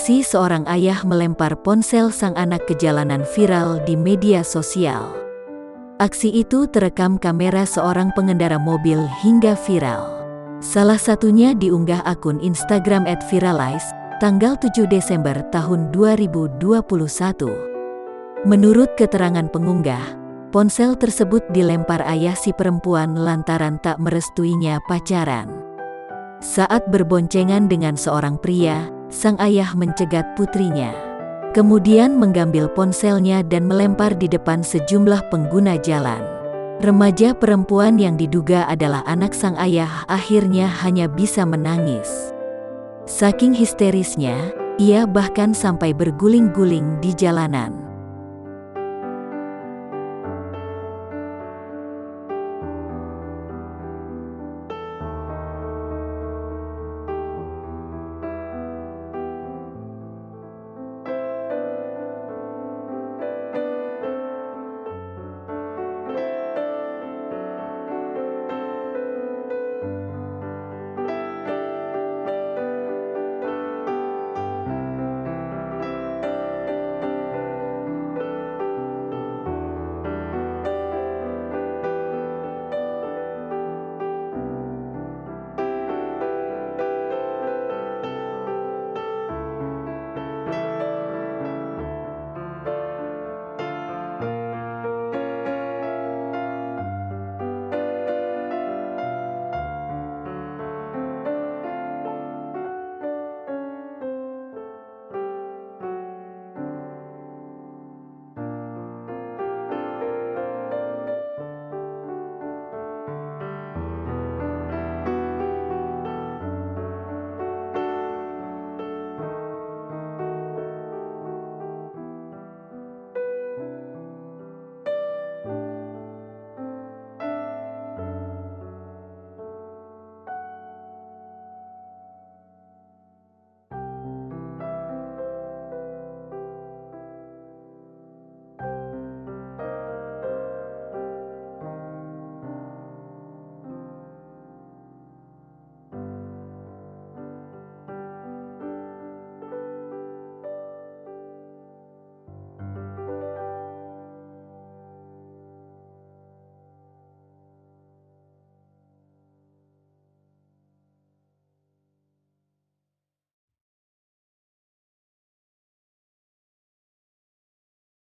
Aksi seorang ayah melempar ponsel sang anak ke jalanan viral di media sosial. Aksi itu terekam kamera seorang pengendara mobil hingga viral. Salah satunya diunggah akun Instagram @viralize, tanggal 7 Desember tahun 2021. Menurut keterangan pengunggah, ponsel tersebut dilempar ayah si perempuan lantaran tak merestuinya pacaran. Saat berboncengan dengan seorang pria, sang ayah mencegat putrinya. Kemudian mengambil ponselnya dan melempar di depan sejumlah pengguna jalan. Remaja perempuan yang diduga adalah anak sang ayah akhirnya hanya bisa menangis. Saking histerisnya, ia bahkan sampai berguling-guling di jalanan.